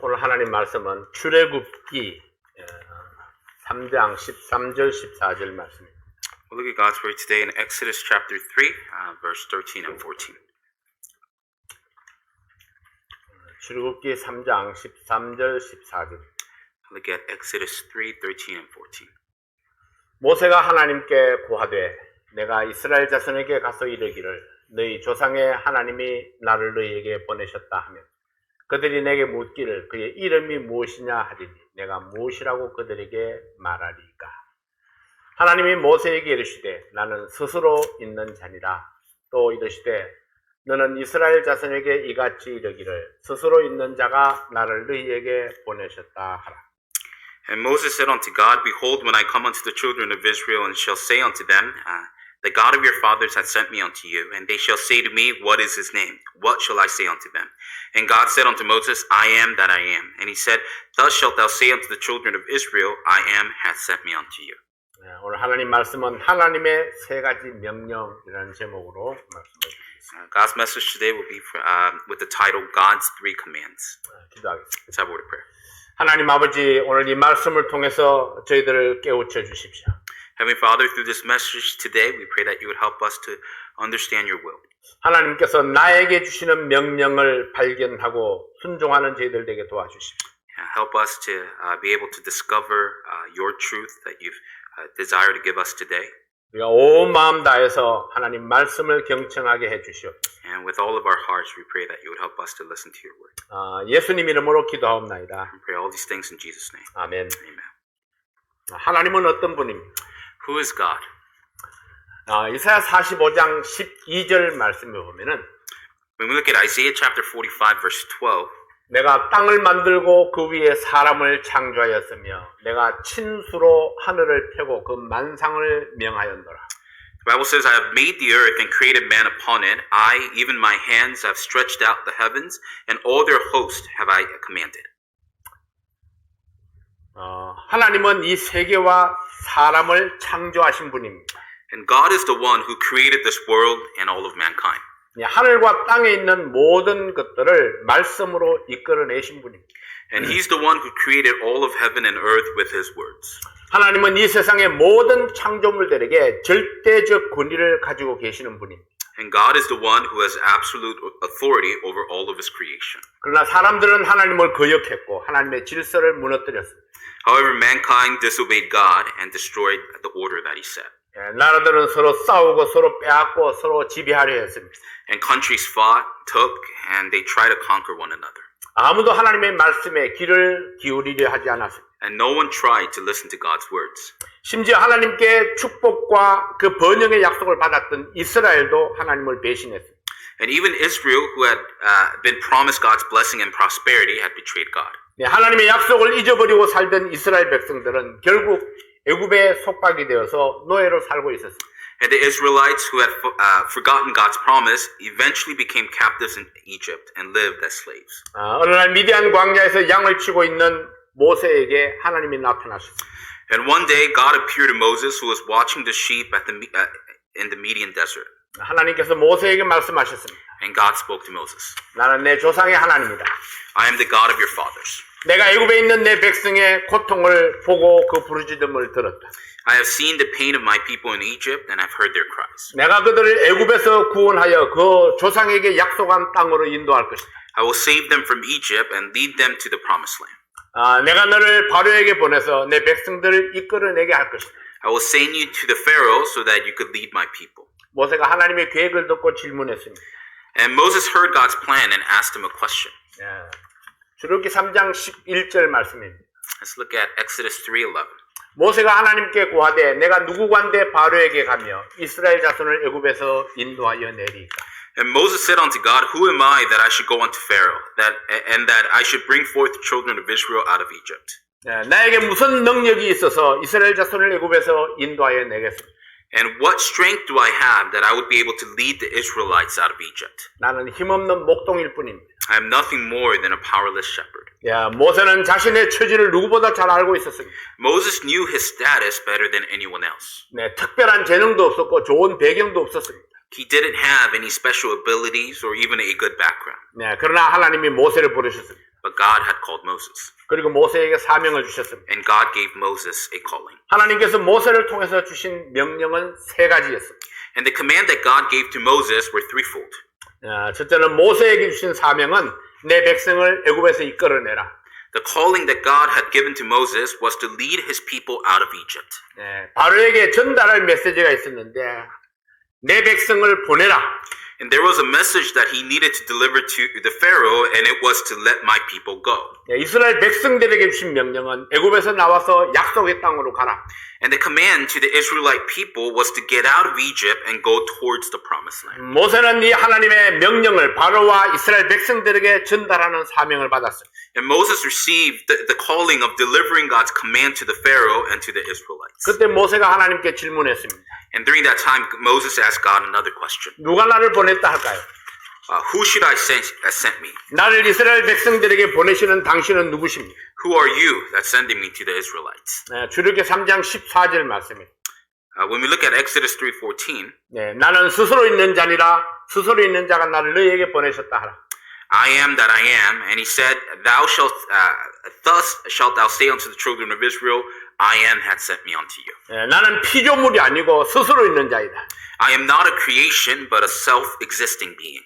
오늘 하나님 말씀은 출애굽기 3장 13절 14절 말씀입니다. We'll look at God's word today in Exodus chapter 3, verse 13 and 14. 출애굽기 3장 13절 14절. Look at Exodus 3, 13 and 14. 모세가 하나님께 고하되 내가 이스라엘 자손에게 가서 이르기를 너희 조상의 하나님이 나를 너희에게 보내셨다 하며 그들이 내게 묻기를 그의 이름이 무엇이냐 하리니 내가 무엇이라고 그들에게 말하리까. 하나님이 모세에게 이르시되 나는 스스로 있는 자니라. 또 이르시되 너는 이스라엘 자손에게 이같이 이르기를 스스로 있는 자가 나를 너희에게 보내셨다 하라. And Moses said unto God, Behold, when I come unto the children of Israel, and shall say unto them, The God of your fathers hath sent me unto you, and they shall say to me, What is his name? What shall I say unto them? And God said unto Moses, I am that I am. And he said, Thus shalt thou say unto the children of Israel, I am hath sent me unto you. 오늘 하나님 말씀은 하나님의 세 가지 명령이라는 제목으로 말씀드리겠습니다. God's message today will be with the title, God's Three Commands. 기도하겠습니다. Let's have a word of prayer. 하나님 아버지, 오늘 이 말씀을 통해서 저희들을 깨우쳐 주십시오. Heavenly Father, through this message today, we pray that you would help us to understand your will. 하나님께서 나에게 주시는 명령을 발견하고 순종하는 저희들 되게 도와주십시오. Help us to be able to discover your truth that you've desired to give us today. 우리가 온 마음 다해서 하나님 말씀을 경청하게 해주시옵소서. And with all of our hearts, we pray that you would help us to listen to your word. 예수님 이름으로 기도하옵나이다. We pray all these things in Jesus' name. 아멘. Amen. 하나님은 어떤 분입니까? Who is God? 이사야 45장 12절 말씀을 보면은 When we look at Isaiah chapter 45, verse 12, 내가 땅을 만들고 그 위에 사람을 창조하였으며 내가 친수로 하늘을 펴고 그 만상을 명하였노라. the Bible says, I have made the earth and created man upon it. I, even my hands, have stretched out the heavens, and all their host have I commanded. 하나님은 이 세계와 사람을 창조하신 분입니다. And God is the one who created this world and all of mankind. 하늘과 땅에 있는 모든 것들을 말씀으로 이끌어내신 분입니다. And he's the one who created all of heaven and earth with his words. 하나님은 이 세상의 모든 창조물들에게 절대적 권위를 가지고 계시는 분입니다. And God is the one who has absolute authority over all of his creation. 그러나 사람들은 하나님을 거역했고 하나님의 질서를 무너뜨렸습니다. However, mankind disobeyed God and destroyed the order that he set. 나라들은 서로 싸우고 서로 빼앗고 서로 지배하려 했습니다. And countries fought, took, and they tried to conquer one another. 아무도 하나님의 말씀에 귀를 기울이려 하지 않았습니다. And no one tried to listen to God's words. 심지어 하나님께 축복과 그 번영의 약속을 받았던 이스라엘도 하나님을 배신했습니다. And even Israel, who had been promised God's blessing and prosperity, had betrayed God. 하나님의 약속을 잊어버리고 살던 이스라엘 백성들은 결국 애굽에 속박이 되어서 노예로 살고 있었습니다. And the Israelites who had forgotten God's promise eventually became captives in Egypt and lived as slaves. 어느 날 미디안 광야에서 양을 치고 있는 모세에게 하나님이 나타나셨습니다. And one day God appeared to Moses, who was watching the sheep in the Median desert. 하나님께서 모세에게 말씀하셨습니다. And God spoke to Moses. 나는 내 조상의 하나님이다. I am the God of your fathers. 내가 애굽에 있는 내 백성의 고통을 보고 그 부르짖음을 들었다. I have seen the pain of my people in Egypt and have heard their cries. 내가 그들을 애굽에서 구원하여 그 조상에게 약속한 땅으로 인도할 것이다. I will save them from Egypt and lead them to the promised land. 내가 너를 바로에게 보내서 내 백성들을 이끌어내게 할 것이다. I will send you to the Pharaoh so that you could lead my people. 모세가 하나님의 계획을 듣고 질문했습니다. And Moses heard God's plan and asked him a question. 출애굽기 3장 11절 말씀입니다. Let's look at Exodus 3:11. 모세가 하나님께 고하되 내가 누구관대 바로에게 가며 이스라엘 자손을 애굽에서 인도하여 내리까. And Moses said unto God, Who am I that I should go unto Pharaoh, and that I should bring forth the children of Israel out of Egypt? 나에게 무슨 능력이 있어서 이스라엘 자손을 애굽에서 인도하여 내겠습니까? And what strength do I have that I would be able to lead the Israelites out of Egypt? 나는 힘없는 목동일 뿐입니다. I am nothing more than a powerless shepherd. 모세는 자신의 처지를 누구보다 잘 알고 있었습니다. Moses knew his status better than anyone else. 특별한 재능도 없었고 좋은 배경도 없었습니다. He didn't have any special abilities or even a good background. 그러나 하나님이 모세를 부르셨습니다. but God had called Moses. 그리고 모세에게 사명을 주셨습니다. And God gave Moses a calling. 하나님께서 모세를 통해서 주신 명령은 세 가지였습니다. And the command that God gave to Moses were threefold. 첫째는 모세에게 주신 사명은 내 백성을 애굽에서 이끌어내라. The calling that God had given to Moses was to lead his people out of Egypt. 바로에게 전달할 메시지가 있었는데 내 백성을 보내라. And there was a message that he needed to deliver to the Pharaoh, and it was to let my people go. 이스라엘 백성들에게 주신 명령은 애굽에서 나와서 약속의 땅으로 가라. And the command to the Israelite people was to get out of Egypt and go towards the promised land. 모세는 이 하나님의 명령을 바로와 이스라엘 백성들에게 전달하는 사명을 받았어요. And Moses received the calling of delivering God's command to the Pharaoh and to the Israelites. 그때 모세가 하나님께 질문했습니다. And during that time, Moses asked God another question. 누가 나를 보냈다 할까요? Who should I sent me? 나를 이스라엘 백성들에게 보내시는 당신은 누구십니까? Who are you that's sending me to the Israelites? 출애굽기 3장 14절 말씀입니다. When we look at Exodus 3:14, 나는 스스로 있는 자니라 스스로 있는 자가 나를 너희에게 보내셨다 하라. I am that I am, and he said, thus shalt thou say unto the children of Israel, I am hath sent me unto you. 나는 피조물이 아니고 스스로 있는 자이다. I am not a creation, but a self-existing being.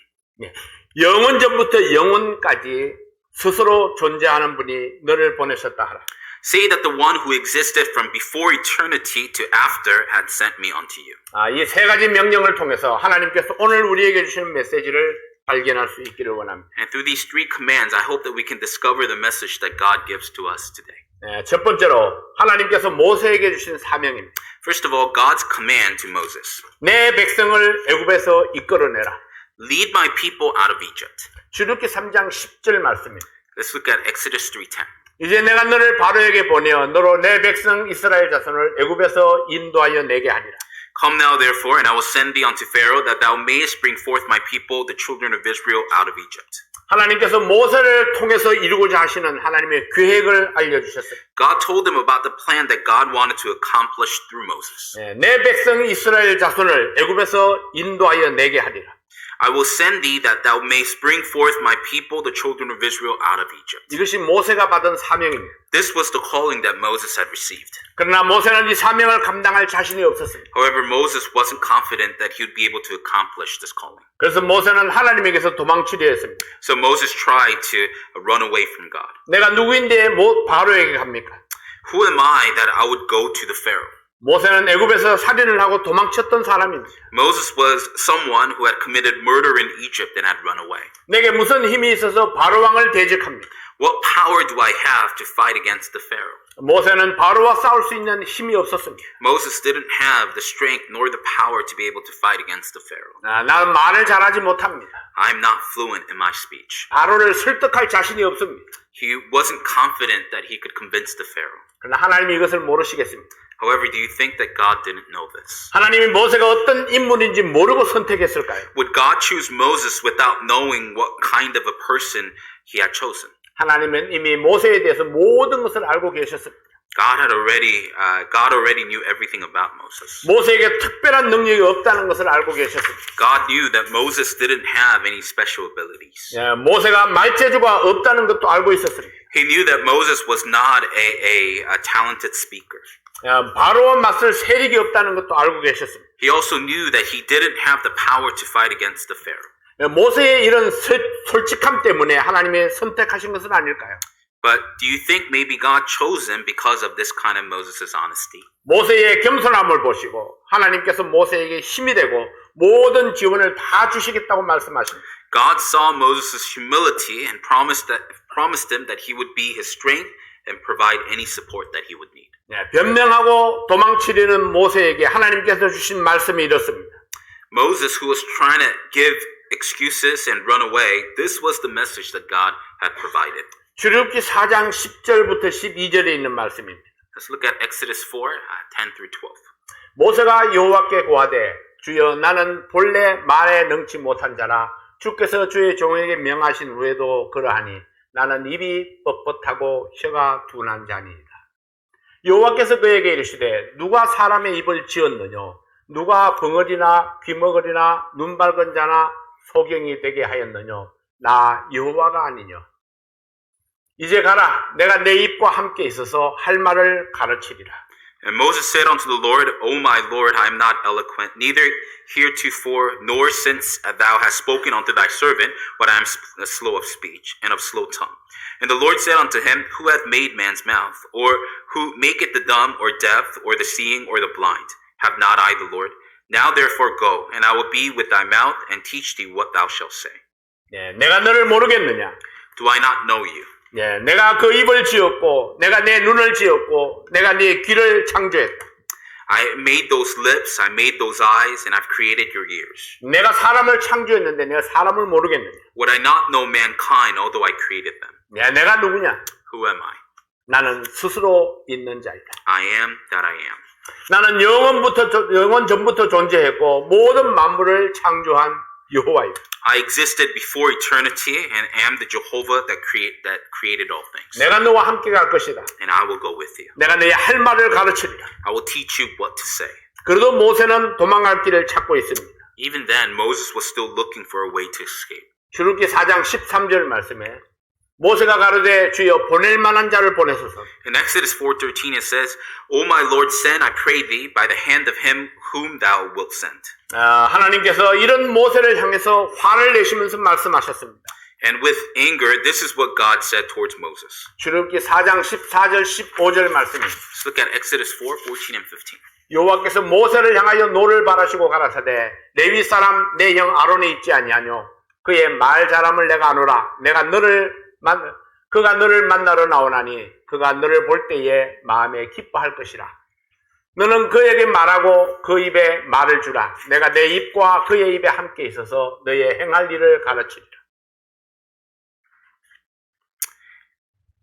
영원 전부터 영원까지 스스로 존재하는 분이 너를 보내셨다 하라. Say that the one who existed from before eternity to after had sent me unto you. 이 세 가지 명령을 통해서 하나님께서 오늘 우리에게 주시는 메시지를 발견할 수 있기를 원합니다. And through these three commands, I hope that we can discover the message that God gives to us today. 첫 번째로 하나님께서 모세에게 주신 사명입니다. First of all, God's command to Moses. 내 백성을 애굽에서 이끌어내라. Lead my people out of Egypt. 출애굽기 3장 10절 말씀입니다. Let's look at Exodus 3:10. 이제 내가 너를 바로에게 보내어 너로 내 백성 이스라엘 자손을 애굽에서 인도하여 내게 하리라. Come now, therefore, and I will send thee unto Pharaoh, that thou mayest bring forth my people, the children of Israel, out of Egypt. 하나님께서 모세를 통해서 이루고자 하시는 하나님의 계획을 알려주셨어요. God told them about the plan that God wanted to accomplish through Moses. 내 백성 이스라엘 자손을 애굽에서 인도하여 내게 하리라. I will send thee that thou mayst bring forth my people, the children of Israel, out of Egypt. 이것이 모세가 받은 사명입니다. This was the calling that Moses had received. 그러나 모세는 이 사명을 감당할 자신이 없었습니다. However, Moses wasn't confident that he would be able to accomplish this calling. 그래서 모세는 하나님에게서 도망치려 했습니다. So Moses tried to run away from God. 내가 누구인데 바로에게 갑니까? Who am I that I would go to the Pharaoh? 모세는 애굽에서 살인을 하고 도망쳤던 사람입니다. Moses was someone who had committed murder in Egypt and had run away. 내게 무슨 힘이 있어서 바로 왕을 대적합니까? What power do I have to fight against the Pharaoh? 모세는 바로와 싸울 수 있는 힘이 없었습니다. Moses didn't have the strength nor the power to be able to fight against the Pharaoh. 나는 말을 잘하지 못합니다. I'm not fluent in my speech. 바로를 설득할 자신이 없습니다. He wasn't confident that he could convince the Pharaoh. 그러나 하나님이 이것을 모르시겠습니다. However, do you think that God didn't know this? 하나님이 모세가 어떤 인물인지 모르고 선택했을까요? Would God choose Moses without knowing what kind of a person he had chosen? 하나님은 이미 모세에 대해서 모든 것을 알고 계셨습니다. God already knew everything about Moses. 모세에게 특별한 능력이 없다는 것을 알고 계셨습니다. God knew that Moses didn't have any special abilities. 모세가 말재주가 없다는 것도 알고 있었습니다. He knew that Moses was not a talented speaker. 바로와 맞설 세력이 없다는 것도 알고 계셨습니다. He also knew that he didn't have the power to fight against the Pharaoh. 모세의 이런 솔직함 때문에 하나님이 선택하신 것은 아닐까요? But do you think maybe God chose him because of this kind of Moses' honesty? 모세의 겸손함을 보시고 하나님께서 모세에게 힘이 되고 모든 지원을 다 주시겠다고 말씀하십니다. God saw Moses' humility and promised him that he would be his strength and provide any support that he would need. 변명하고 도망치려는 모세에게 하나님께서 주신 말씀이 이렇습니다. Moses, who was trying to give excuses and run away, this was the message that God had provided. 출애굽기 4장 10절부터 12절에 있는 말씀입니다. Let's look at Exodus 4, 10 through 12. 모세가 여호와께 고하되 주여 나는 본래 말에 능치 못한 자라 주께서 주의 종에게 명하신 후에도 그러하니 나는 입이 뻣뻣하고 혀가 둔한 자니이다. 여호와께서 그에게 이르시되 누가 사람의 입을 지었느냐 누가 벙어리나 귀머거리나 눈 밝은 자나 소경이 되게 하였느냐 나 여호와가 아니냐. 이제 가라. 내가 내 입과 함께 있어서 할 말을 가르치리라. And Moses said unto the Lord, O my Lord, I am not eloquent, neither heretofore, nor since thou hast spoken unto thy servant, but I am slow of speech, and of slow tongue. And the Lord said unto him, Who hath made man's mouth? Or who maketh the dumb, or deaf, or the seeing, or the blind? Have not I the Lord? Now therefore go, and I will be with thy mouth, and teach thee what thou shalt say. 예, 내가 너를 모르겠느냐? Do I not know you? 예, 내가 그 입을 지었고, 내가 내 눈을 지었고, 내가 네 귀를 창조했다. I made those lips, I made those eyes, and I've created your ears. 내가 사람을 창조했는데 내가 사람을 모르겠느냐? Would I not know mankind, although I created them? 예, 내가 누구냐? Who am I? 나는 스스로 있는 자이다. I am that I am. 나는 영원 전부터 존재했고 모든 만물을 창조한 여호와이다. I existed before eternity and am the Jehovah that created all things. 내가 너와 함께 갈 것이다. And I will go with you. 내가 너의 할 말을 가르치리라. I will teach you what to say. 그래도 모세는 도망갈 길을 찾고 있습니다. Even then, Moses was still looking for a way to escape. 출애굽기 4장 13절 말씀에 모세가 가로되 주여 보낼 만한 자를 보내소서. In Exodus 4:13 it says, O my Lord, send, I pray thee, by the hand of him whom thou wilt send. 하나님께서 이런 모세를 향해서 화를 내시면서 말씀하셨습니다. And with anger, this is what God said towards Moses. 출애굽기 4장 14절 15절 말씀입니다. Let's look at Exodus 4:14 and 15. 여호와께서 모세를 향하여 노를 바라시고 가라사대 레위 사람 내 형 아론이 있지 아니하뇨 그의 말 잘함을 내가 아노라 그가 너를 만나러 나오나니 그가 너를 볼 때에 마음에 기뻐할 것이라. 너는 그에게 말하고 그 입에 말을 주라. 내가 내 입과 그의 입에 함께 있어서 너의 행할 일을 가르치리라.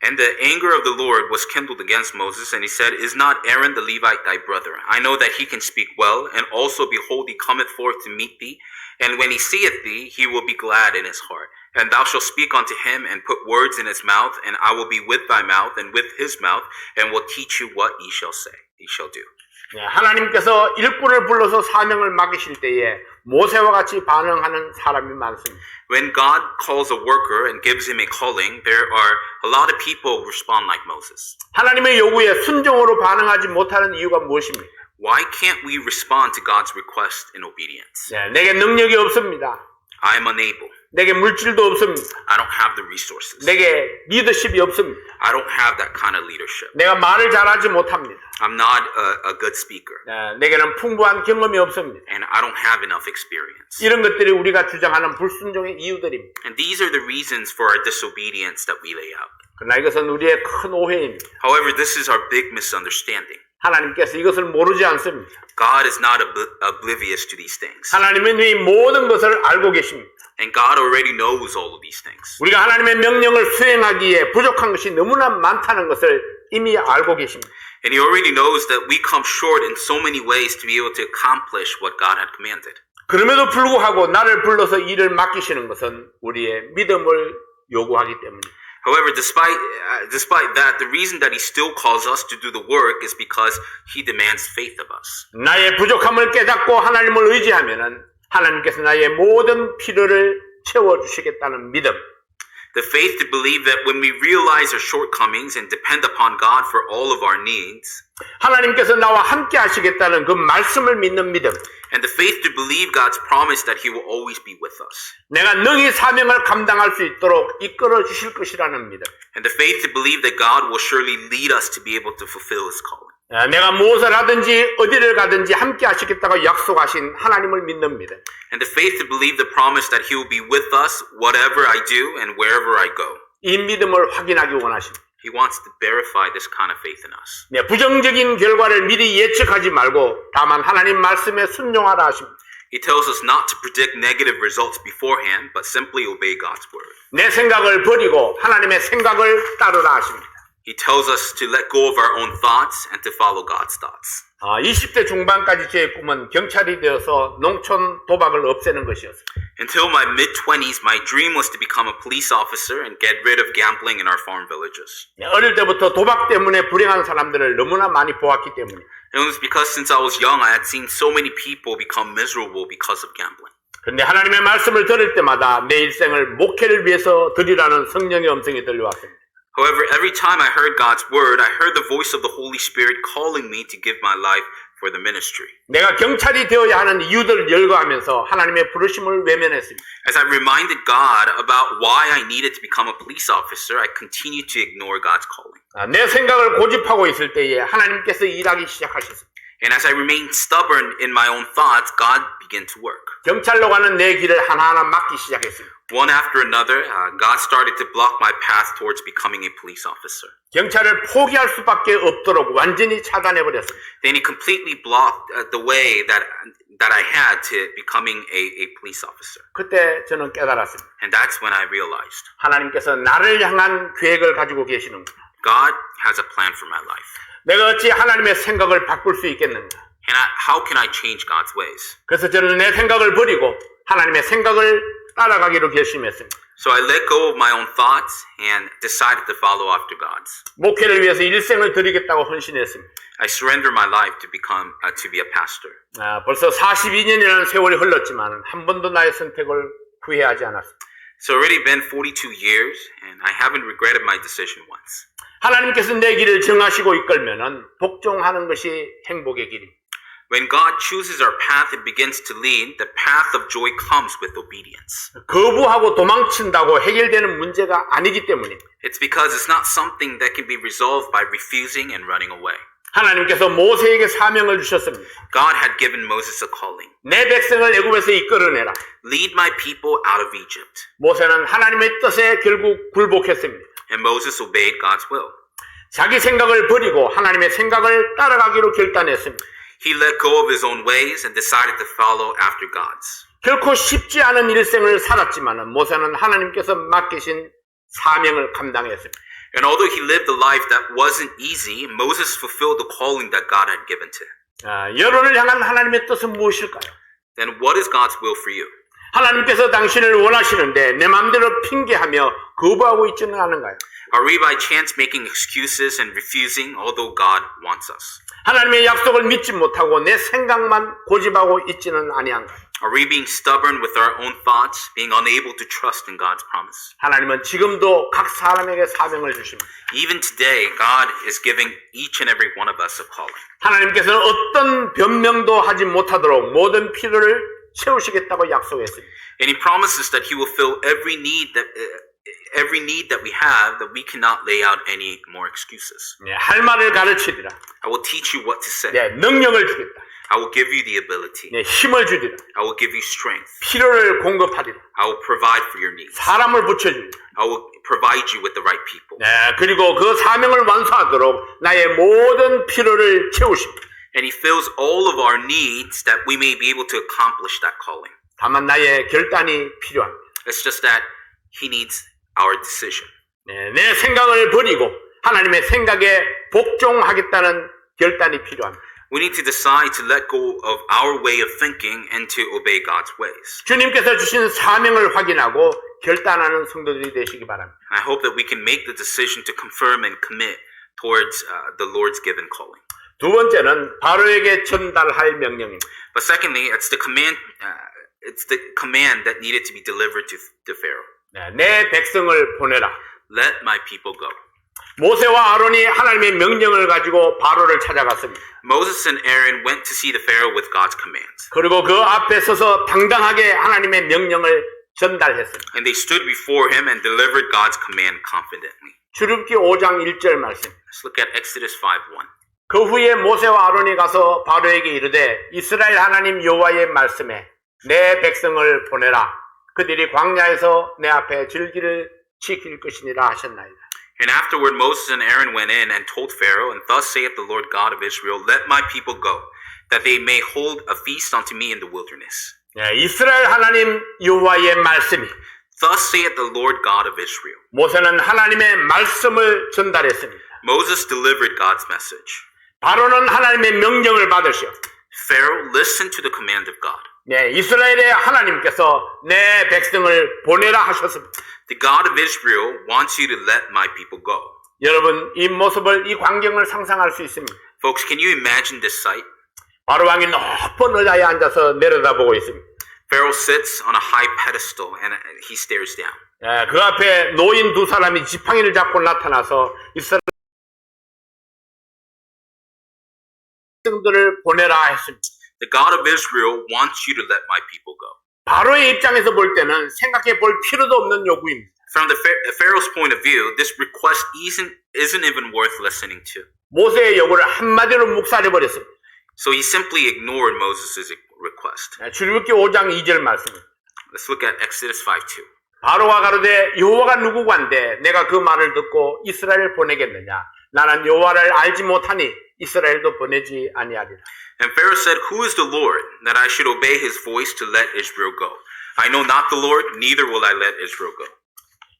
And the anger of the Lord was kindled against Moses, and he said, Is not Aaron the Levite thy brother? I know that he can speak well, and also behold, he cometh forth to meet thee. And when he seeth thee, he will be glad in his heart. And thou shalt speak unto him, and put words in his mouth, and I will be with thy mouth, and with his mouth, and will teach you what ye shall say, ye shall do. 하나님께서 일꾼을 불러서 사명을 맡기실 때에 모세와 같이 반응하는 사람이 많습니다. When God calls a worker and gives him a calling, there are a lot of people who respond like Moses. 하나님의 요구에 순종으로 반응하지 못하는 이유가 무엇입니까? Why can't we respond to God's request in obedience? 내게 능력이 없습니다. I am unable. 내게 물질도 없습니다. I don't have the resources. 내게 리더십이 없습니다. I don't have that kind of leadership. 내가 말을 잘하지 못합니다. I'm not a good speaker. 내게는 풍부한 경험이 없습니다. And I don't have enough experience. 이런 것들이 우리가 주장하는 불순종의 이유들입니다. And these are the reasons for our disobedience that we lay out. 그러나 이것은 우리의 큰 오해입니다. However, this is our big misunderstanding. 하나님께서 이것을 모르지 않습니다. God is not oblivious to these things. 하나님은 이 모든 것을 알고 계십니다. And God already knows all of these things. 우리가 하나님의 명령을 수행하기에 부족한 것이 너무나 많다는 것을 이미 알고 계십니다. And He already knows that we come short in so many ways to be able to accomplish what God had commanded. 그럼에도 불구하고 나를 불러서 일을 맡기시는 것은 우리의 믿음을 요구하기 때문입니다. However, despite that, the reason that He still calls us to do the work is because He demands faith of us. 나의 부족함을 깨닫고 하나님을 의지하면은 하나님께서 나의 모든 필요를 채워주시겠다는 믿음. The faith to believe that when we realize our shortcomings and depend upon God for all of our needs, 하나님께서 나와 함께 하시겠다는 그 말씀을 믿는 믿음. and the faith to believe God's promise that He will always be with us, 내가 능히 사명을 감당할 수 있도록 이끌어 주실 것이라는 믿음. and the faith to believe that God will surely lead us to be able to fulfill His calling. 내가 무엇을 하든지 어디를 가든지 함께 하시겠다고 약속하신 하나님을 믿는 믿음. And the faith to believe the promise that He will be with us whatever I do and wherever I go. 이 믿음을 확인하기 원하십니다. He wants to verify this kind of faith in us. 부정적인 결과를 미리 예측하지 말고 다만 하나님 말씀에 순종하라 하십니다. He tells us not to predict negative results beforehand, but simply obey God's word. 내 생각을 버리고 하나님의 생각을 따르라 하십니다. He tells us to let go of our own thoughts and to follow God's thoughts. 20대 중반까지 제 꿈은 경찰이 되어서 농촌 도박을 없애는 것이었어요. Until my mid-20s, my dream was to become a police officer and get rid of gambling in our farm villages. 어릴 때부터 도박 때문에 불행한 사람들을 너무나 많이 보았기 때문에. And it was because since I was young, I had seen so many people become miserable because of gambling. 그런데 하나님의 말씀을 들을 때마다 내 일생을 목회를 위해서 드리라는 성령의 음성이 들려왔습니다. However, every time I heard God's word, I heard the voice of the Holy Spirit calling me to give my life for the ministry. 내가 경찰이 되어야 하는 이유들을 열거하면서 하나님의 부르심을 외면했습니다. As I reminded God about why I needed to become a police officer, I continued to ignore God's calling. 내 생각을 고집하고 있을 때에 하나님께서 일하기 시작하셨습니다. And as I remained stubborn in my own thoughts, God began to work. 경찰로 가는 내 길을 하나하나 막기 시작했습니다. One after another, God started to block my path towards becoming a police officer. 경찰을 포기할 수밖에 없도록 완전히 차단해버렸습니다. Then He completely blocked the way that I had to becoming a police officer. 그때 저는 깨달았습니다. And that's when I realized 하나님께서 나를 향한 계획을 가지고 계시는구나. God has a plan for my life. 내가 어찌 하나님의 생각을 바꿀 수 있겠는가? And how can I change God's ways? 그래서 저는 내 생각을 버리고 하나님의 생각을 따라가기로 결심했습니다. So I let go of my own thoughts and decided to follow after God's. 목회를 위해서 일생을 드리겠다고 헌신했습니다. I surrendered my life to be a pastor. 벌써 42년이라는 세월이 흘렀지만 한 번도 나의 선택을 후회하지 않았습니다. It's already been 42 years and I haven't regretted my decision once. 하나님께서 내 길을 정하시고 이끌면은 복종하는 것이 행복의 길입니다. When God chooses our path and begins to lead, the path of joy comes with obedience. 거부하고 도망친다고 해결되는 문제가 아니기 때문입니다. It's because it's not something that can be resolved by refusing and running away. 하나님께서 모세에게 사명을 주셨습니다. God had given Moses a calling. 내 백성을 애굽에서 이끌어내라. Lead my people out of Egypt. 모세는 하나님의 뜻에 결국 굴복했습니다. And Moses obeyed God's will. 자기 생각을 버리고 하나님의 생각을 따라가기로 결단했습니다. He let go of his own ways and decided to follow after God's. 결코 쉽지 않은 일생을 살았지만 모세는 하나님께서 맡기신 사명을 감당했습니다. And although he lived a life that wasn't easy, Moses fulfilled the calling that God had given to him. 여론을 향한 하나님의 뜻은 무엇일까요? Then what is God's will for you? 하나님께서 당신을 원하시는데 내 마음대로 핑계하며 거부하고 있지는 않은가요? Are we by chance making excuses and refusing although God wants us? 하나님의 약속을 믿지 못하고 내 생각만 고집하고 있지는 아니한가요? Are we being stubborn with our own thoughts, being unable to trust in God's promise? 하나님은 지금도 각 사람에게 사명을 주십니다. Even today, God is giving each and every one of us a calling. 하나님께서는 어떤 변명도 하지 못하도록 모든 필요를 채우시겠다고 약속했습니다. And He promises that He will fill every need that we have, that we cannot lay out any more excuses. 할 말을 가르치리라. I will teach you what to say. 능력을 주겠다. I will give you the ability. 힘을 주리라. I will give you strength. 필요를 공급하리라. I will provide for your needs. 사람을 붙여주리라. I will provide you with the right people. 그리고 그 사명을 완수하도록 나의 모든 필요를 채우십니다. And He fills all of our needs that we may be able to accomplish that calling. 다만 나의 결단이 필요합니다. It's just that He needs our decision. 내 생각을 버리고 하나님의 생각에 복종하겠다는 결단이 필요합니다. We need to decide to let go of our way of thinking and to obey God's ways. 주님께서 주신 사명을 확인하고 결단하는 성도들이 되시기 바랍니다. I hope that we can make the decision to confirm and commit towards the Lord's given calling. 두 번째는 바로에게 전달할 명령입니다. But secondly, it's the command that needed to be delivered to Pharaoh. 내 백성을 보내라. Let my people go. 모세와 아론이 하나님의 명령을 가지고 바로를 찾아갔습니다. Moses and Aaron went to see the Pharaoh with God's commands. 그리고 그 앞에 서서 당당하게 하나님의 명령을 전달했습니다. And they stood before him and delivered God's command confidently. 출애굽기 5장 1절 말씀. Let's look at Exodus 5:1. 그 후에 모세와 아론이 가서 바로에게 이르되 이스라엘 하나님 여호와의 말씀에 내 백성을 보내라. 그들이 광야에서 내 앞에 절기를 지킬 것이니라 하셨나이다. And afterward Moses and Aaron went in and told Pharaoh, and thus saith the Lord God of Israel, let my people go, that they may hold a feast unto me in the wilderness. 이스라엘 하나님 여호와의 말씀이 Thus saith the Lord God of Israel. 모세는 하나님의 말씀을 전달했습니다. Moses delivered God's message. 바로는 하나님의 명령을 받으시오. Pharaoh listened to the command of God. 이스라엘의 하나님께서 내 백성을 보내라 하셨습니다. The God of Israel wants you to let my people go. 여러분 이 모습을 이 광경을 상상할 수 있습니다. Folks, can you imagine this sight? 바로 왕이 높은 의자에 앉아서 내려다보고 있습니다. Pharaoh sits on a high pedestal and he stares down. 예, 그 앞에 노인 두 사람이 지팡이를 잡고 나타나서 이스라엘 백성들을 보내라 했습니다. The God of Israel wants you to let my people go. 바로의 입장에서 볼 때는 생각해 볼 필요도 없는 요구입니다. From the Pharaoh's point of view, this request isn't even worth listening to. 모세의 요구를 한마디로 묵살해 버렸습니다. So he simply ignored Moses' request. 출애굽기 5장 2절 말씀입니다. Let's look at Exodus 5:2. 바로가 가로되 여호와가 누구관데 내가 그 말을 듣고 이스라엘을 보내겠느냐? 나는 여호와를 알지 못하니 이스라엘도 보내지 아니하리라. And Pharaoh said, Who is the Lord, that I should obey his voice to let Israel go? I know not the Lord, neither will I let Israel go.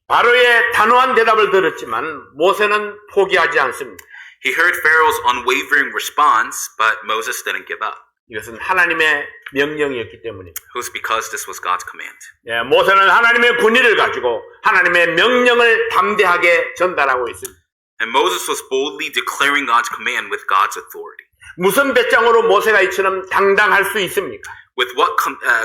바로의 단호한 대답을 들었지만 모세는 포기하지 않습니다. He heard Pharaoh's unwavering response, but Moses didn't give up. 이것은 하나님의 명령이었기 때문입니다. It was because this was God's command. 예, 모세는 하나님의 군의를 가지고 하나님의 명령을 담대하게 전달하고 있습니다. And Moses was boldly declaring God's command with God's authority. 무슨 배짱으로 모세가 이처럼 당당할 수 있습니까? With what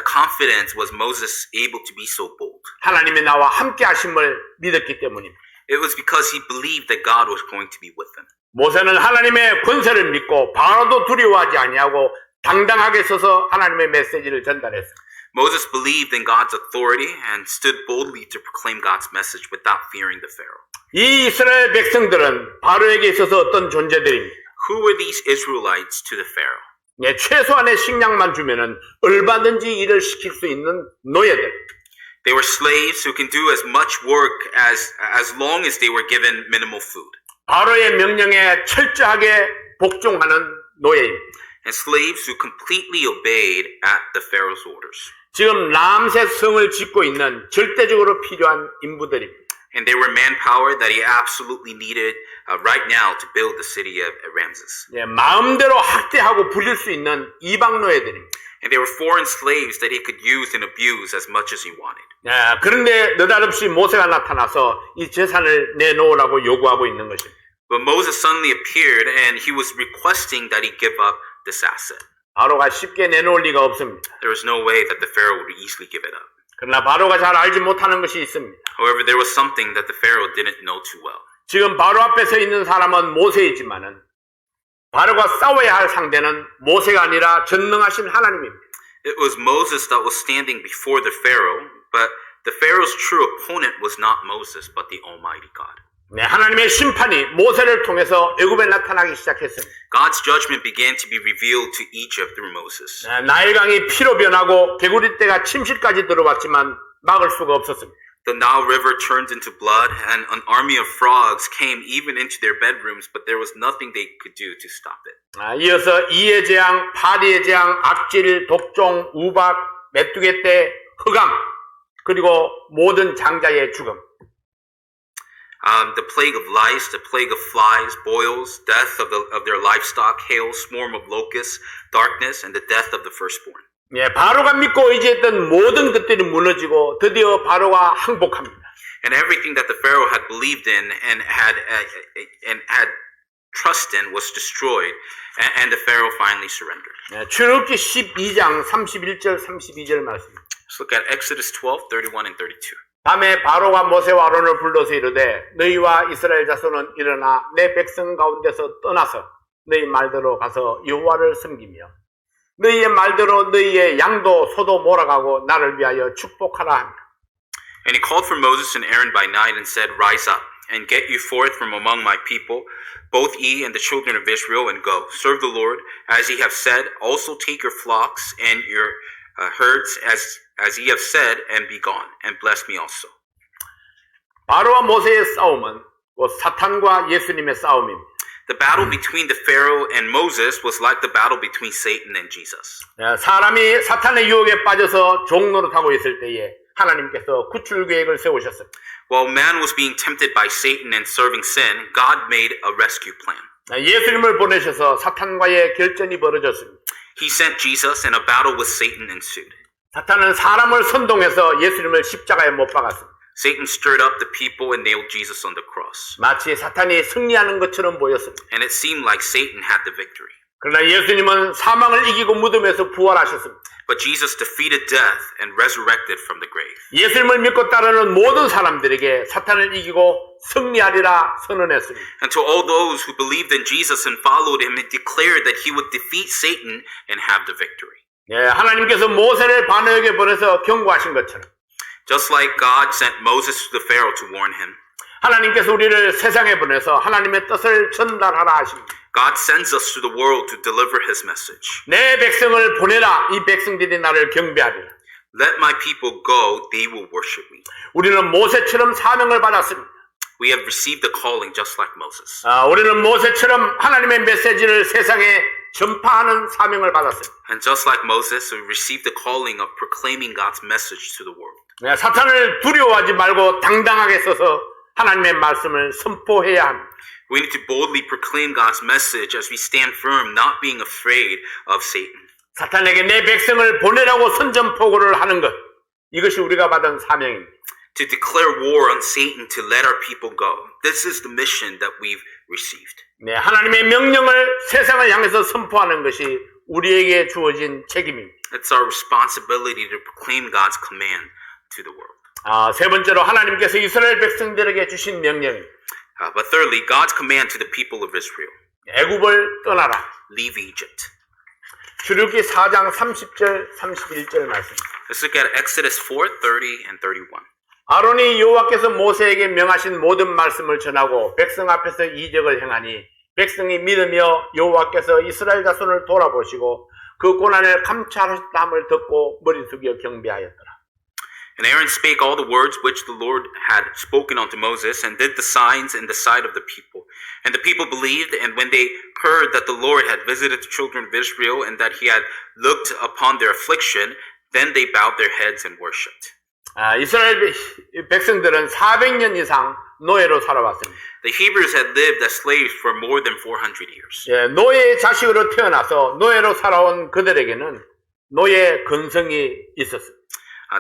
confidence was Moses able to be so bold? 하나님이 나와 함께 하심을 믿었기 때문입니다. It was because he believed that God was going to be with him. 모세는 하나님의 권세를 믿고 바로도 두려워하지 아니하고 당당하게 서서 하나님의 메시지를 전달했습니다. Moses believed in God's authority and stood boldly to proclaim God's message without fearing the Pharaoh. 이 이스라엘 백성들은 바로에게 있어서 어떤 존재들입니까? Who were these Israelites to the Pharaoh? 네, 최소한의 식량만 주면은 얼마든지 일을 시킬 수 있는 노예들. They were slaves who can do as much work as long as they were given minimal food. 바로의 명령에 철저하게 복종하는 노예입니다. And slaves who completely obeyed at the Pharaoh's orders. 지금 람셋 성을 짓고 있는 절대적으로 필요한 인부들입니다. And they were manpower that he absolutely needed right now to build the city of Ramses. 네, 마음대로 학대하고 부릴 수 있는 이방 노예들입니다. And they were foreign slaves that he could use and abuse as much as he wanted. 네, 그런데 느닷없이 모세가 나타나서 이 재산을 내놓으라고 요구하고 있는 것입니다. But Moses suddenly appeared and he was requesting that he give up this asset. 바로가 쉽게 내놓을 리가 없습니다. There was no way that the Pharaoh would easily give it up. 그러나 바로가 잘 알지 못하는 것이 있습니다. However, there was something that the Pharaoh didn't know too well. 지금 바로 앞에 서 있는 사람은 모세이지만은 바로가 싸워야 할 상대는 모세가 아니라 전능하신 하나님입니다. It was Moses that was standing before the Pharaoh, but the Pharaoh's true opponent was not Moses, but the Almighty God. 네, 하나님의 심판이 모세를 통해서 애굽에 나타나기 시작했습니다. God's judgment began to be revealed to Egypt through Moses. 네, 나일강이 피로 변하고 개구리떼가 침실까지 들어왔지만 막을 수가 없었습니다. The Nile River turned into blood, and an army of frogs came even into their bedrooms, but there was nothing they could do to stop it. 이어서 이의 재앙, 파리의 재앙, 악질, 독종, 우박, 메뚜기떼, 흑암, 그리고 모든 장자의 죽음. The plague of lice, the plague of flies, boils, death of their livestock, hail, swarm of locusts, darkness, and the death of the firstborn. 예, 바로가 믿고 의지했던 모든 것들이 무너지고 드디어 바로가 항복합니다. And everything that the Pharaoh had believed in and had trust in was destroyed, and the Pharaoh finally surrendered. 예, 출애굽기 12장 31절 32절 말씀입니다. Let's look at Exodus 12, 31 and 32. 밤에 바로가 모세와 아론을 불러서 이르되 너희와 이스라엘 자손은 일어나 내 백성 가운데서 떠나서 너희 말대로 가서 여호와를 섬기며 너희의 말대로 너희의 양도 소도 몰아가고 나를 위하여 축복하라 하니라. And he called for Moses and Aaron by night and said, Rise up, and get you forth from among my people, both ye and the children of Israel, and go. Serve the Lord, as ye have said. Also take your flocks and your herds, as ye have said, and be gone, and bless me also. 바로와 모세의 싸움은 곧 사탄과 예수님의 싸움입니다. The battle between the Pharaoh and Moses was like the battle between Satan and Jesus. 사람이 사탄의 유혹에 빠져서 종노릇하고 있을 때에 하나님께서 구출 계획을 세우셨습니다. While man was being tempted by Satan and serving sin, God made a rescue plan. 예수님을 보내셔서 사탄과의 결전이 벌어졌습니다. He sent Jesus and a battle with Satan ensued. 사탄은 사람을 선동해서 예수님을 십자가에 못 박았습니다. Satan stirred up the people and nailed Jesus on the cross. 마치 사탄이 승리하는 것처럼 보였습니다. And it seemed like Satan had the victory. 그러나 예수님은 사망을 이기고 무덤에서 부활하셨습니다. But Jesus defeated death and resurrected from the grave. 예수님을 믿고 따르는 모든 사람들에게 사탄을 이기고 승리하리라 선언했습니다. And to all those who believed in Jesus and followed him, he declared that he would defeat Satan and have the victory. 예, 하나님께서 모세를 바로에게 보내서 경고하신 것처럼 Just like God sent Moses to the Pharaoh to warn him, 하나님께서 우리를 세상에 보내서 하나님의 뜻을 전달하라 하십니다. God sends us to the world to deliver his message. 내 백성을 보내라. 이 백성들이 나를 경배하리라. Let my people go, they will worship me. 우리는 모세처럼 사명을 받았습니다. We have received the calling just like Moses. 우리는 모세처럼 하나님의 메시지를 세상에 전파하는 사명을 받았어요. And just like Moses, we received the calling of proclaiming God's message to the world. 사탄을 두려워하지 말고 당당하게 서서 하나님의 말씀을 선포해야 합니다. We need to boldly proclaim God's message as we stand firm, not being afraid of Satan. 사탄에게 내 백성을 보내라고 선전포고를 하는 것, 이것이 우리가 받은 사명입니다. To declare war on Satan to let our people go. This is the mission that we've received. 네, 하나님의 명령을 세상을 향해서 선포하는 것이 우리에게 주어진 책임입니다. It's our responsibility to proclaim God's command to the world. 세 번째로 하나님께서 이스라엘 백성들에게 주신 명령입니다. But thirdly, God's command to the people of Israel. 애굽을 떠나라. Leave Egypt. 출애굽기 4장 30절, 31절 말씀. Let's look at Exodus 4:30 and 31. 아론이 여호와께서 모세에게 명하신 모든 말씀을 전하고 백성 앞에서 이적을 행하니 백성이 믿으며 여호와께서 이스라엘 자손을 돌아보시고 그 고난을 감찰하셨다함을 듣고 머리 숙여 경배하였더라. And Aaron spake all the words which the Lord had spoken unto Moses, and did the signs in the sight of the people. And the people believed, and when they heard that the Lord had visited the children of Israel, and that he had looked upon their affliction, then they bowed their heads and worshipped. 이스라엘 백성들은 400년 이상 노예로 살아왔습니다. The Hebrews had lived as slaves for more than 400 years. 노예의 자식으로 태어나서 노예로 살아온 그들에게는 노예 근성이 있었습니다.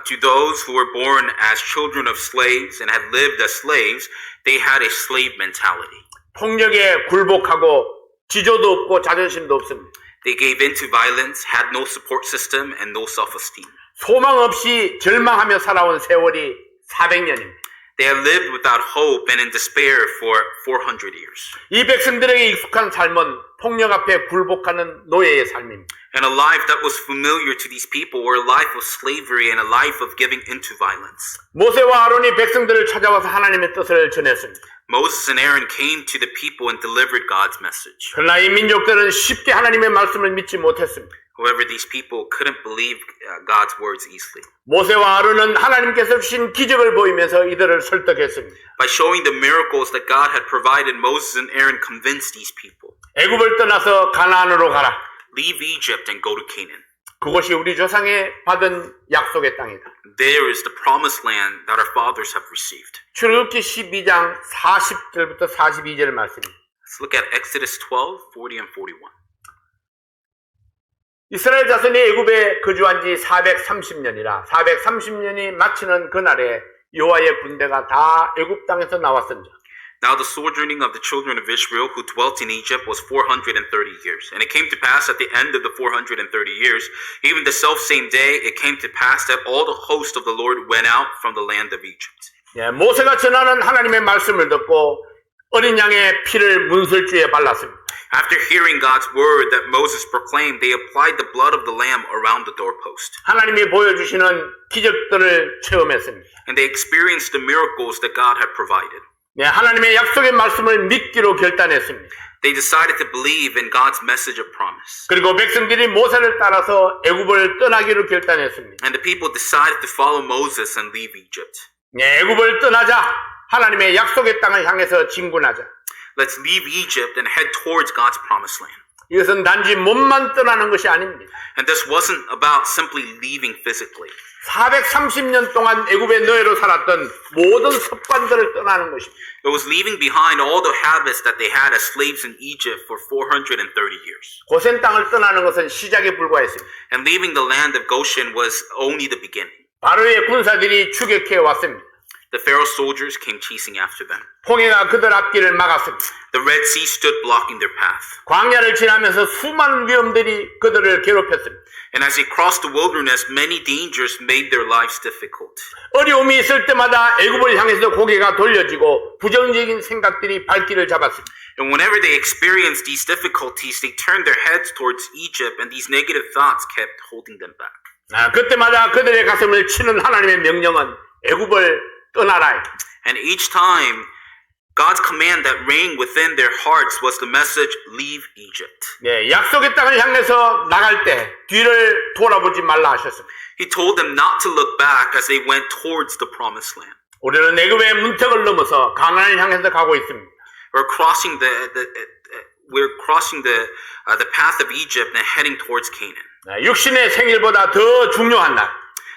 To those who were born as children of slaves and had lived as slaves, they had a slave mentality. 폭력에 굴복하고 지조도 없고 자존심도 없습니다. They gave in to violence, had no support system, and no self-esteem. 소망 없이 절망하며 살아온 세월이 400년입니다. They had lived without hope and in despair for 400 years. 이 백성들에게 익숙한 삶은 폭력 앞에 굴복하는 노예의 삶입니다. And a life that was familiar to these people were a life of slavery and a life of giving into violence. 모세와 아론이 백성들을 찾아와서 하나님의 뜻을 전했습니다. Moses and Aaron came to the people and delivered God's message. 그러나 이 민족들은 쉽게 하나님의 말씀을 믿지 못했습니다. However, these people couldn't believe God's words easily. 모세와 아론은 하나님께서 주신 기적을 보이면서 이들을 설득했습니다. By showing the miracles that God had provided, Moses and Aaron convinced these people. 애굽을 떠나서 가나안으로 가라. Leave Egypt and go to Canaan. 그것이 우리 조상에 받은 약속의 땅이다. There is the promised land that our fathers have received. 출애굽기 12장 40절부터 42절 말씀입니다. Let's look at Exodus 12, 40 and 41. 이스라엘 자손이 애굽에 거주한 지 430년이라 430년이 마치는 그날에 여호와의 군대가 다 애굽 땅에서 나왔은즉 Now the sojourning of the children of Israel who dwelt in Egypt was 430 years. And it came to pass at the end of the 430 years, even the selfsame day, it came to pass that all the host of the Lord went out from the land of Egypt. 모세가 전하는 하나님의 말씀을 듣고 어린 양의 피를 문설주에 발랐습니다. After hearing God's word that Moses proclaimed, they applied the blood of the lamb around the doorpost. 하나님이 보여주시는 기적들을 체험했습니다. And they experienced the miracles that God had provided. 하나님의 약속의 말씀을 믿기로 결단했습니다. They decided to believe in God's message of promise. 그리고 백성들이 모세를 따라서 애굽을 떠나기로 결단했습니다. And the people decided to follow Moses and leave Egypt. 애굽을 떠나자. 하나님의 약속의 땅을 향해서 진군하자. Let's leave Egypt and head towards God's promised land. 이것은 단지 몸만 떠나는 것이 아닙니다. And this wasn't about simply leaving physically. 430년 동안 애굽의 노예로 살았던 모든 습관들을 떠나는 것입니다. It was leaving behind all the habits that they had as slaves in Egypt for 430 years. 고센 땅을 떠나는 것은 시작에 불과했습니다. And leaving the land of Goshen was only the beginning. 바로의 군사들이 추격해 왔습니다. The Pharaoh's soldiers came chasing after them. 홍해가 그들 앞길을 막았습니다. The Red Sea stood blocking their path. 광야를 지나면서 수많은 위험들이 그들을 괴롭혔습니다. And as they crossed the wilderness, many dangers made their lives difficult. 어려움이 있을 때마다 애굽을 향해서 고개가 돌려지고 부정적인 생각들이 발길을 잡았습니다. And whenever they experienced these difficulties, they turned their heads towards Egypt, and these negative thoughts kept holding them back. 그때마다 그들의 가슴을 치는 하나님의 명령은 애굽을 떠나라. And each time, God's command that reigned within their hearts was the message, leave Egypt. 네, 약속의 땅을 향해서 나갈 때 뒤를 돌아보지 말라 하셨습니다. He told them not to look back as they went towards the promised land. 우리는 애굽의 문턱을 넘어서 가나안을 향해서 가고 있습니다. We're crossing the path of Egypt and heading towards Canaan. 육신의 생일보다 더 중요한 날.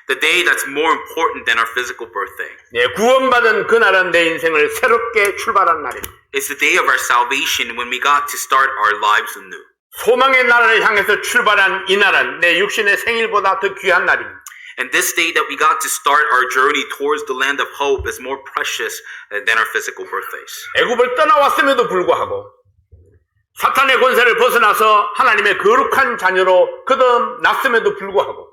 The day that's more important than our physical birthday. 네, 구원받은 그날은 내 인생을 새롭게 출발한 날입니다. It's the day of our salvation when we got to start our lives anew. 소망의 나라를 향해서 출발한 이 날은 내 육신의 생일보다 더 귀한 날입니다. And this day that we got to start our journey towards the land of hope is more precious than our physical birthdays. 애굽을 떠나왔음에도 불구하고 사탄의 권세를 벗어나서 하나님의 거룩한 자녀로 거듭났음에도 불구하고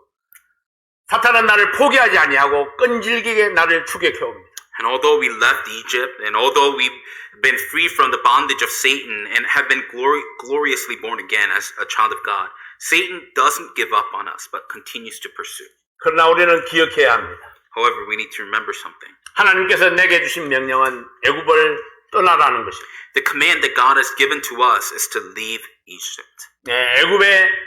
사탄은 나를 포기하지 아니하고 끈질기게 나를 추격해옵니다. And although we left Egypt, and although we've been free from the bondage of Satan and have been gloriously born again as a child of God, Satan doesn't give up on us, but continues to pursue. 그러나 우리는 기억해야 합니다. However, we need to remember something. 하나님께서 내게 주신 명령은 애굽을 떠나라는 것입니다. The command that God has given to us is to leave Egypt. 네,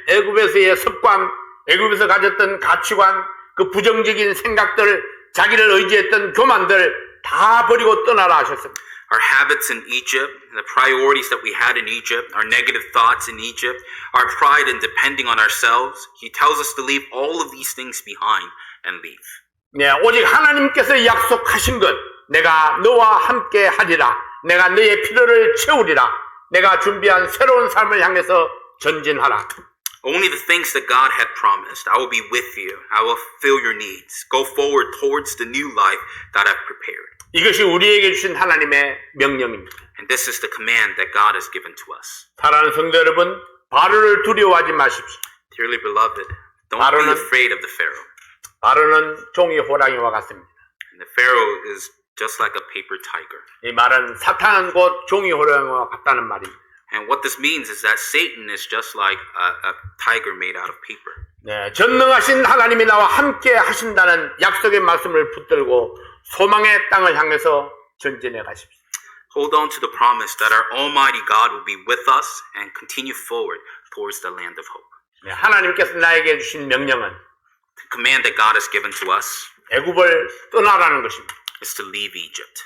애굽에서의 습관, 애굽에서 가졌던 가치관, 그 부정적인 생각들, 자기를 의지했던 교만들 다 버리고 떠나라 하셨습니다. Our habits in Egypt, the priorities that we had in Egypt, our negative thoughts in Egypt, our pride in depending on ourselves, He tells us to leave all of these things behind and leave. 네, 오직 하나님께서 약속하신 것, 내가 너와 함께 하리라, 내가 너의 필요를 채우리라, 내가 준비한 새로운 삶을 향해서 전진하라. Only the things that God had promised. I will be with you. I will fill your needs. Go forward towards the new life that I've prepared. 이것이 우리에게 주신 하나님의 명령입니다. And this is the command that God has given to us. 사랑하는 성도 여러분, 바로를 두려워하지 마십시오. Dearly beloved, don't be 바로는 afraid of the Pharaoh. 바로는 종이 호랑이와 같습니다. And the Pharaoh is just like a paper tiger. 이 말은 사탄은 곧 종이 호랑이와 같다는 말입니다. And what this means is that Satan is just like a tiger made out of paper. 네, 전능하신 하나님이 나와 함께 하신다는 약속의 말씀을 붙들고 소망의 땅을 향해서 전진해 가십시오. Hold on to the promise that our Almighty God will be with us and continue forward towards the land of hope. 네, 하나님께서 나에게 주신 명령은 The command that God has given to us 애굽을 떠나라는 것입니다. is to leave Egypt.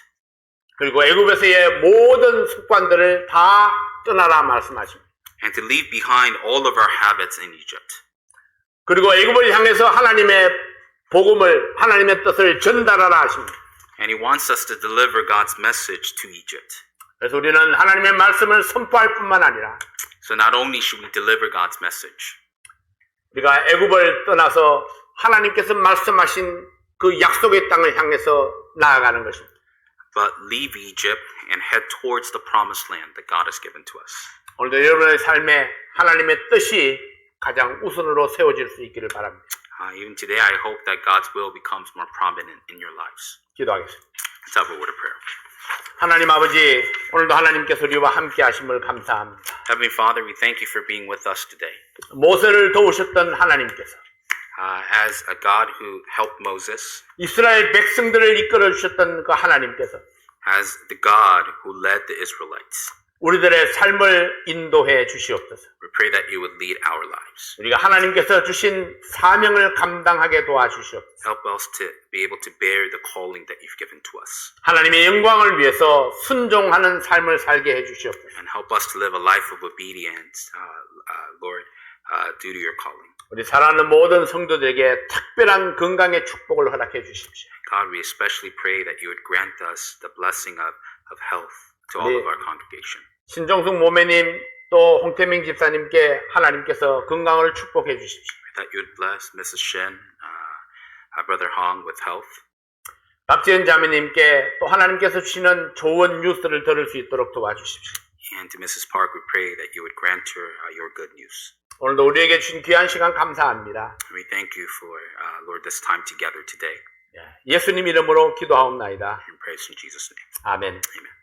그리고 애굽에서의 모든 습관들을 다 떠나라 말씀하십니다. And to leave behind all of our habits in Egypt. 그리고 애굽을 향해서 하나님의 복음을, 하나님의 뜻을 전달하라 하십니다. And He wants us to deliver God's message to Egypt. 그래서 우리는 하나님의 말씀을 선포할 뿐만 아니라 So not only should we deliver God's message, 우리가 애굽을 떠나서 하나님께서 말씀하신 그 약속의 땅을 향해서 나아가는 것입니다. but leave Egypt and head towards the promised land that God has given to us. 오늘도 여러분의 삶에 하나님의 뜻이 가장 우선으로 세워질 수 있기를 바랍니다. Even today, I hope that God's will becomes more prominent in your lives. 기도하겠습니다. Let's have a word of prayer. 하나님 아버지, 오늘도 하나님께서 우리와 함께 하심을 감사합니다. Heavenly Father, we thank you for being with us today. 모세를 도우셨던 하나님께서 As a God who helped Moses, 이스라엘 백성들을 이끌어 주셨던 그 하나님께서 as the God who led the Israelites, 우리들의 삶을 인도해 주시옵소서. we pray that you would lead our lives. 우리가 하나님께서 주신 사명을 감당하게 도와주시옵소서. Help us to be able to bear the calling that you've given to us. 하나님의 영광을 위해서 순종하는 삶을 살게 해 주시옵소서. And help us to live a life of obedience, Lord, due to your calling. 우리 사랑하는 모든 성도들에게 특별한 건강의 축복을 허락해 주십시오. God, we especially pray that you would grant us the blessing of health to all of our congregation. 신종숙 모매님 또 홍태明집사님께 하나님께서 건강을 축복해 주십시오. That you would bless Mrs. Shen, Brother Hong with health. 박지은 자매님께 또 하나님께서 주시는 좋은 뉴스를 들을 수 있도록 도와주십시오. And to Mrs. Park, we pray that you would grant her your good news. 오늘도 우리에게 주신 귀한 시간 감사합니다. We thank you for, Lord, this time together today. 예수님 이름으로 기도하옵나이다. And praise in Jesus' name. 아멘. Amen.